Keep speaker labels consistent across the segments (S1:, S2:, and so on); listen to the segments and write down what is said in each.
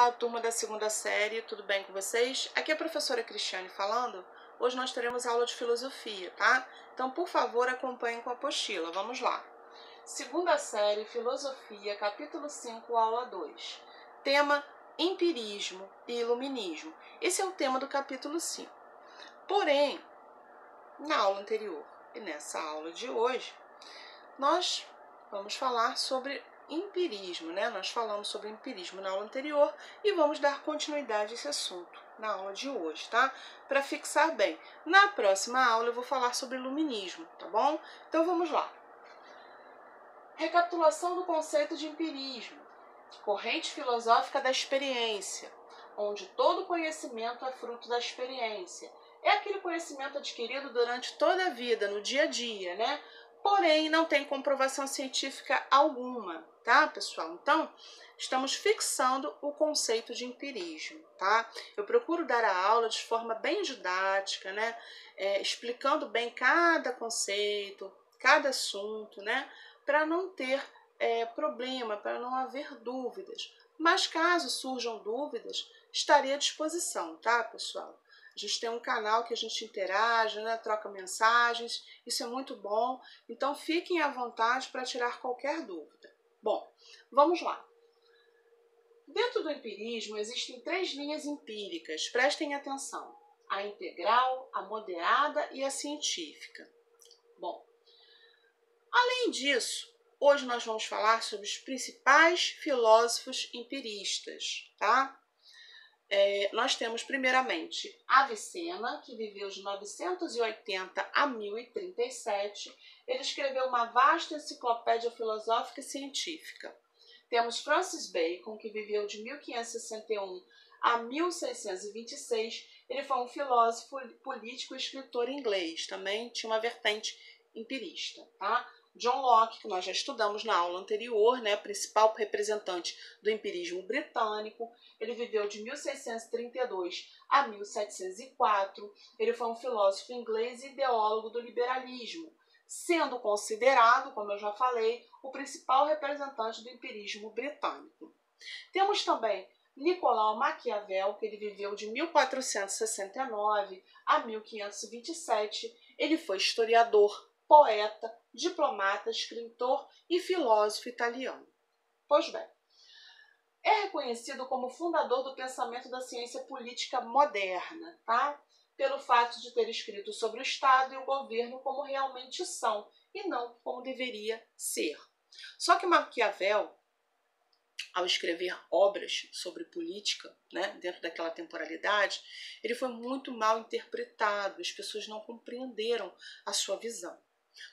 S1: Olá, turma da segunda série, tudo bem com vocês? Aqui é a professora Cristiane falando. Hoje nós teremos aula de filosofia, tá? Então, por favor, acompanhem com a apostila. Vamos lá. Segunda série, filosofia, capítulo 5, aula 2. Tema: empirismo e iluminismo. Esse é o tema do capítulo 5. Porém, na aula anterior e nessa aula de hoje, nós vamos falar sobre empirismo, né? Nós falamos sobre empirismo na aula anterior e vamos dar continuidade a esse assunto na aula de hoje, tá? Para fixar bem. Na próxima aula eu vou falar sobre iluminismo, tá bom? Então vamos lá. Recapitulação do conceito de empirismo. Corrente filosófica da experiência, onde todo conhecimento é fruto da experiência. É aquele conhecimento adquirido durante toda a vida, no dia a dia, né? Porém, não tem comprovação científica alguma, tá, pessoal? Então, estamos fixando o conceito de empirismo, tá? Eu procuro dar a aula de forma bem didática, né? Explicando bem cada conceito, cada assunto, né? Para não ter problema, para não haver dúvidas. Mas caso surjam dúvidas, estarei à disposição, tá, pessoal? A gente tem um canal que a gente interage, né, troca mensagens, isso é muito bom, então fiquem à vontade para tirar qualquer dúvida. Bom, vamos lá. Dentro do empirismo existem 3 linhas empíricas, prestem atenção: a integral, a moderada e a científica. Bom, além disso, hoje nós vamos falar sobre os principais filósofos empiristas, tá? Nós temos primeiramente Avicena, que viveu de 980 a 1037. Ele escreveu uma vasta enciclopédia filosófica e científica. Temos Francis Bacon, que viveu de 1561 a 1626. Ele foi um filósofo, político e escritor inglês. Também tinha uma vertente empirista, tá? John Locke, que nós já estudamos na aula anterior, né, principal representante do empirismo britânico. Ele viveu de 1632 a 1704. Ele foi um filósofo inglês e ideólogo do liberalismo, sendo considerado, como eu já falei, o principal representante do empirismo britânico. Temos também Nicolau Maquiavel, que ele viveu de 1469 a 1527. Ele foi historiador, poeta, diplomata, escritor e filósofo italiano. Pois bem, é reconhecido como fundador do pensamento da ciência política moderna, tá? Pelo fato de ter escrito sobre o Estado e o governo como realmente são e não como deveria ser. Só que Maquiavel, ao escrever obras sobre política, né, dentro daquela temporalidade, ele foi muito mal interpretado, as pessoas não compreenderam a sua visão.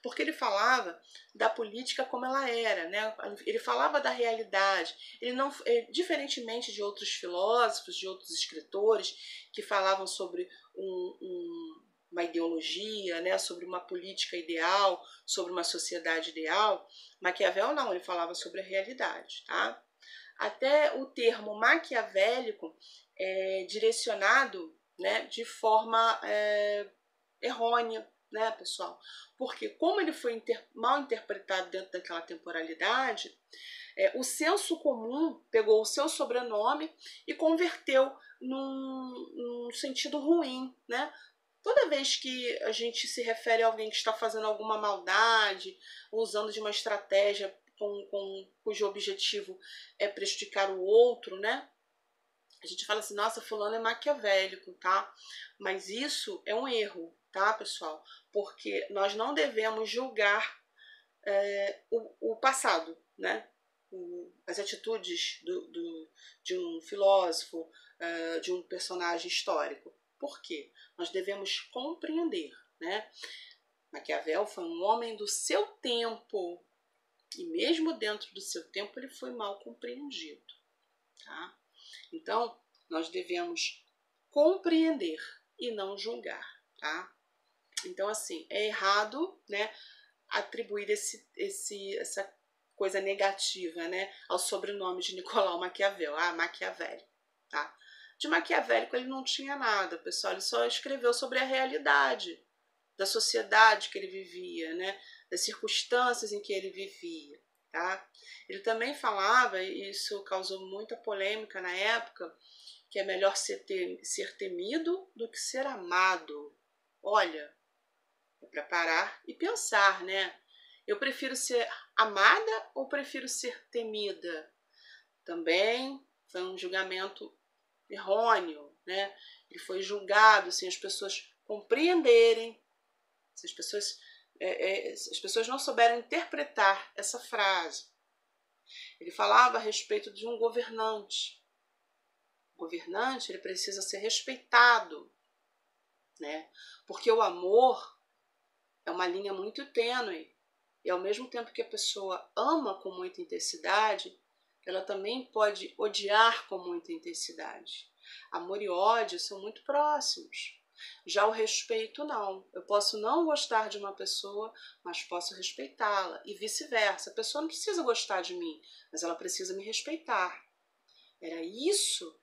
S1: Porque ele falava da política como ela era, né? Ele falava da realidade. Ele não, diferentemente de outros filósofos, de outros escritores que falavam sobre uma ideologia, né? Sobre uma política ideal, sobre uma sociedade ideal, Maquiavel não, ele falava sobre a realidade, tá? Até o termo maquiavélico é direcionado, né, de forma errônea, né, pessoal? Porque como ele foi mal interpretado dentro daquela temporalidade, o senso comum pegou o seu sobrenome e converteu num sentido ruim, né? Toda vez que a gente se refere a alguém que está fazendo alguma maldade, usando de uma estratégia cujo objetivo é prejudicar o outro, né? A gente fala assim, nossa, fulano é maquiavélico, tá? Mas isso é um erro, tá, pessoal? Porque nós não devemos julgar o passado, né? As atitudes de um filósofo, de um personagem histórico. Por quê? Nós devemos compreender, né? Maquiavel foi um homem do seu tempo e mesmo dentro do seu tempo ele foi mal compreendido, tá? Então, nós devemos compreender e não julgar, tá? Então, assim, é errado, né, atribuir essa coisa negativa, né, ao sobrenome de Nicolau Maquiavel, Maquiavélico, tá? De maquiavélico ele não tinha nada, pessoal, ele só escreveu sobre a realidade da sociedade que ele vivia, né, das circunstâncias em que ele vivia, tá? Ele também falava, e isso causou muita polêmica na época, que é melhor ser temido do que ser amado. Olha, é para parar e pensar, né? Eu prefiro ser amada ou prefiro ser temida? Também foi um julgamento errôneo, né? Ele foi julgado sem as pessoas compreenderem, se as pessoas não souberam interpretar essa frase. Ele falava a respeito de um governante. O governante, ele precisa ser respeitado, né? Porque o amor é uma linha muito tênue. E ao mesmo tempo que a pessoa ama com muita intensidade, ela também pode odiar com muita intensidade. Amor e ódio são muito próximos. Já o respeito, não. Eu posso não gostar de uma pessoa, mas posso respeitá-la. E vice-versa. A pessoa não precisa gostar de mim, mas ela precisa me respeitar. Era isso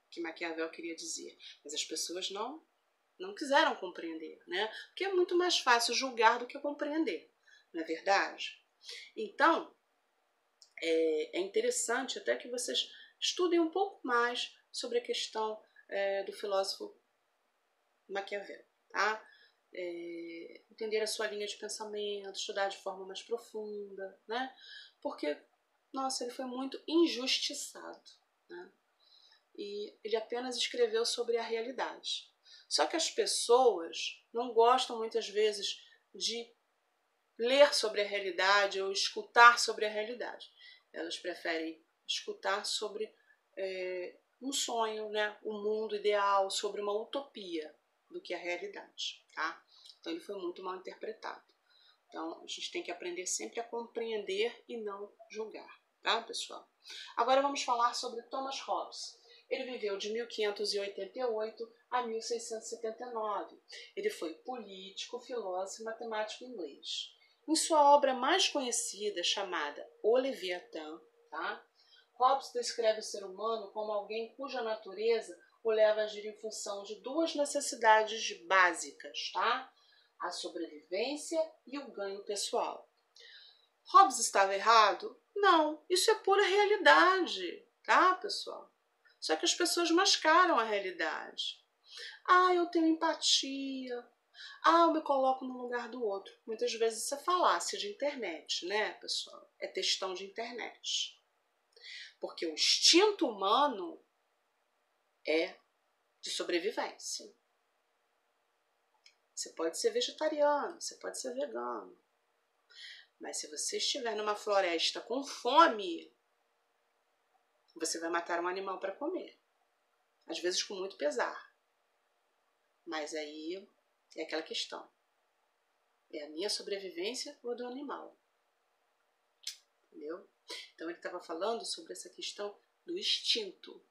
S1: que Maquiavel queria dizer. Mas as pessoas não quiseram compreender, né? Porque é muito mais fácil julgar do que compreender, não é verdade? Então, é interessante até que vocês estudem um pouco mais sobre a questão do filósofo Maquiavel, tá? Entender a sua linha de pensamento, estudar de forma mais profunda, né? Porque, nossa, ele foi muito injustiçado, né? E ele apenas escreveu sobre a realidade. Só que as pessoas não gostam muitas vezes de ler sobre a realidade ou escutar sobre a realidade. Elas preferem escutar sobre um sonho, né? Um mundo ideal, sobre uma utopia, do que a realidade, tá? Então ele foi muito mal interpretado. Então a gente tem que aprender sempre a compreender e não julgar, tá, pessoal? Agora vamos falar sobre Thomas Hobbes. Ele viveu de 1588 a 1679. Ele foi político, filósofo e matemático inglês. Em sua obra mais conhecida, chamada O Leviatã, tá? Hobbes descreve o ser humano como alguém cuja natureza o leva a agir em função de duas necessidades básicas, tá? A sobrevivência e o ganho pessoal. Hobbes estava errado? Não, isso é pura realidade, tá, pessoal? Só que as pessoas mascaram a realidade. Ah, eu tenho empatia. Ah, eu me coloco no lugar do outro. Muitas vezes isso é falácia de internet, né, pessoal? É textão de internet. Porque o instinto humano é de sobrevivência. Você pode ser vegetariano, você pode ser vegano. Mas se você estiver numa floresta com fome, você vai matar um animal para comer. Às vezes com muito pesar. Mas aí é aquela questão. É a minha sobrevivência ou a do animal? Entendeu? Então ele estava falando sobre essa questão do instinto.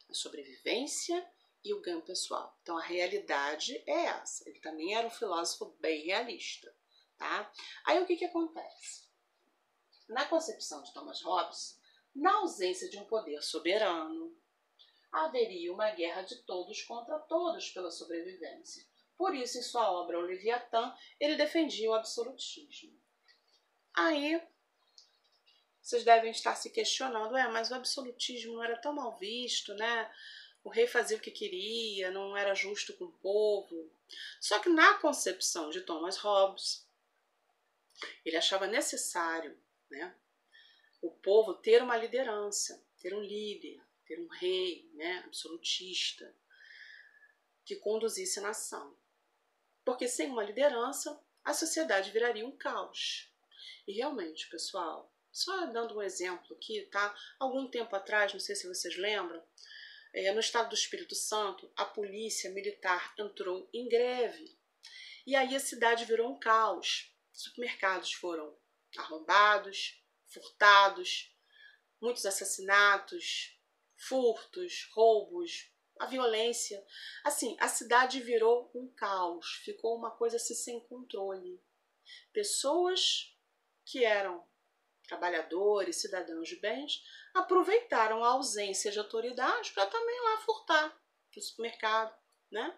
S1: A sobrevivência e o ganho pessoal. Então a realidade é essa. Ele também era um filósofo bem realista. Tá? Aí o que acontece? Na concepção de Thomas Hobbes, na ausência de um poder soberano, haveria uma guerra de todos contra todos pela sobrevivência. Por isso, em sua obra O Leviatã, ele defendia o absolutismo. Aí, vocês devem estar se questionando, mas o absolutismo não era tão mal visto, né? O rei fazia o que queria, não era justo com o povo. Só que na concepção de Thomas Hobbes, ele achava necessário, né, o povo ter uma liderança, ter um líder, ter um rei, né, absolutista, que conduzisse a nação. Porque sem uma liderança, a sociedade viraria um caos. E realmente, pessoal, só dando um exemplo aqui, tá? Algum tempo atrás, não sei se vocês lembram, no estado do Espírito Santo, a polícia militar entrou em greve. E aí a cidade virou um caos. Supermercados foram arrombados, furtados, muitos assassinatos, furtos, roubos, a violência. Assim, a cidade virou um caos, ficou uma coisa assim sem controle. Pessoas que eram trabalhadores, cidadãos de bens, aproveitaram a ausência de autoridade para também lá furtar no supermercado, né?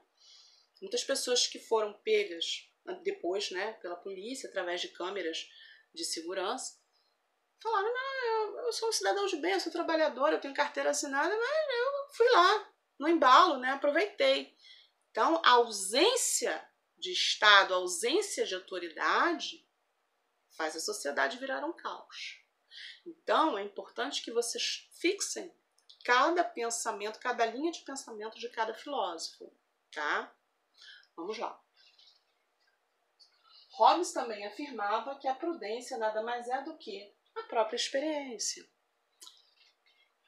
S1: Muitas pessoas que foram pegas depois, né, pela polícia, através de câmeras de segurança, falaram, não, eu sou um cidadão de bem, eu sou trabalhador, eu tenho carteira assinada, mas eu fui lá, no embalo, né? Aproveitei. Então, a ausência de Estado, a ausência de autoridade faz a sociedade virar um caos. Então, é importante que vocês fixem cada pensamento, cada linha de pensamento de cada filósofo, tá? Vamos lá. Hobbes também afirmava que a prudência nada mais é do que a própria experiência.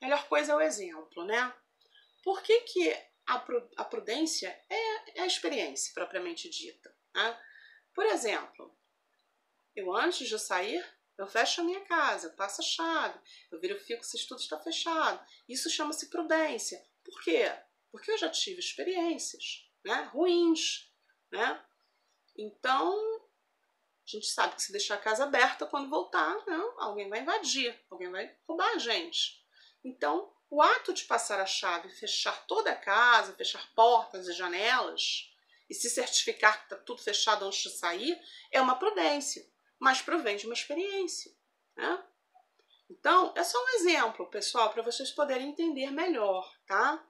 S1: Melhor coisa é o exemplo, né? Por que a prudência é a experiência propriamente dita, né? Por exemplo, eu antes de sair, eu fecho a minha casa, passo a chave, eu verifico se tudo está fechado. Isso chama-se prudência. Por quê? Porque eu já tive experiências, né, ruins, né? Então, a gente sabe que se deixar a casa aberta, quando voltar, não, alguém vai invadir, alguém vai roubar a gente. Então, o ato de passar a chave, fechar toda a casa, fechar portas e janelas e se certificar que está tudo fechado antes de sair, é uma prudência, mas provém de uma experiência, né? Então, é só um exemplo, pessoal, para vocês poderem entender melhor, tá?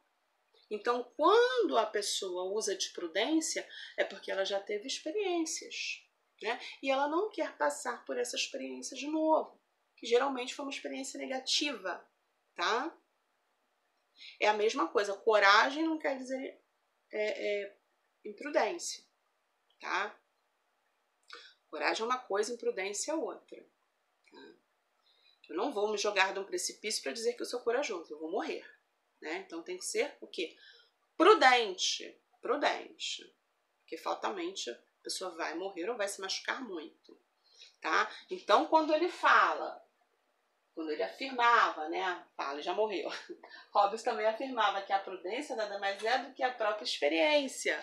S1: Então, quando a pessoa usa de prudência, é porque ela já teve experiências, né? E ela não quer passar por essa experiência de novo, que geralmente foi uma experiência negativa, tá? É a mesma coisa, coragem não quer dizer imprudência, tá? Coragem é uma coisa, imprudência é outra. Tá? Eu não vou me jogar de um precipício para dizer que eu sou corajoso, eu vou morrer, né? Então tem que ser o quê? Prudente, prudente, porque fatalmente a pessoa vai morrer ou vai se machucar muito, tá? Então quando ele afirmava, né? Ele já morreu. Hobbes também afirmava que a prudência nada mais é do que a própria experiência,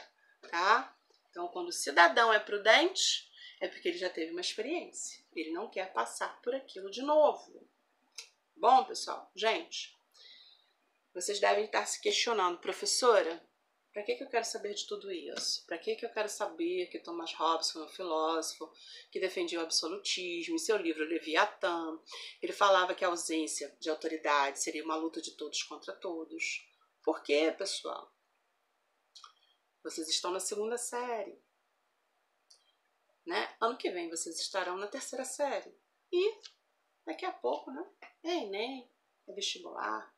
S1: tá? Então, quando o cidadão é prudente, é porque ele já teve uma experiência. Ele não quer passar por aquilo de novo. Bom, pessoal, gente, vocês devem estar se questionando, professora, para que eu quero saber de tudo isso? Para que eu quero saber que Thomas Hobbes foi um filósofo que defendia o absolutismo? Em seu livro Leviatã, ele falava que a ausência de autoridade seria uma luta de todos contra todos. Por quê, pessoal? Vocês estão na 2ª série, né? Ano que vem vocês estarão na 3ª série. E daqui a pouco, né? É Enem, é vestibular.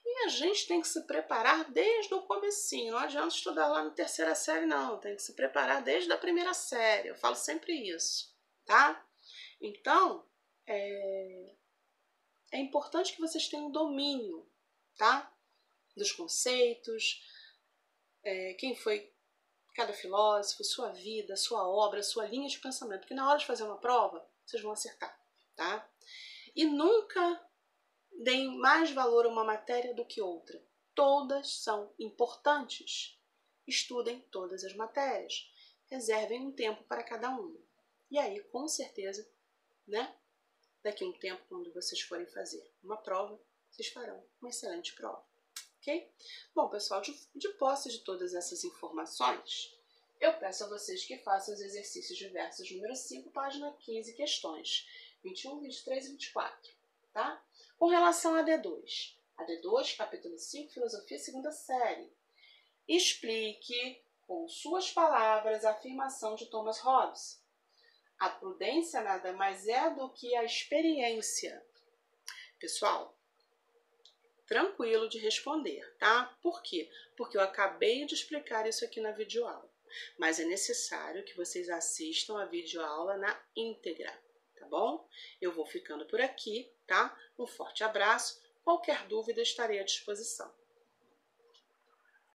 S1: E a gente tem que se preparar desde o comecinho. Não adianta estudar lá na 3ª série, não. Tem que se preparar desde a 1ª série. Eu falo sempre isso, tá? Então, é importante que vocês tenham domínio, tá? Dos conceitos, quem foi cada filósofo, sua vida, sua obra, sua linha de pensamento. Porque na hora de fazer uma prova, vocês vão acertar, tá? E nunca deem mais valor a uma matéria do que outra. Todas são importantes. Estudem todas as matérias. Reservem um tempo para cada uma. E aí, com certeza, né? Daqui a um tempo, quando vocês forem fazer uma prova, vocês farão uma excelente prova. Ok? Bom, pessoal, de posse de todas essas informações, eu peço a vocês que façam os exercícios diversos número 5, página 15, questões 21, 23 e 24. Tá? Com relação a D2. A D2, capítulo 5, Filosofia, 2ª série. Explique, com suas palavras, a afirmação de Thomas Hobbes. A prudência nada mais é do que a experiência. Pessoal, tranquilo de responder, tá? Por quê? Porque eu acabei de explicar isso aqui na videoaula. Mas é necessário que vocês assistam a videoaula na íntegra. Tá bom? Eu vou ficando por aqui, tá? Um forte abraço. Qualquer dúvida, estarei à disposição.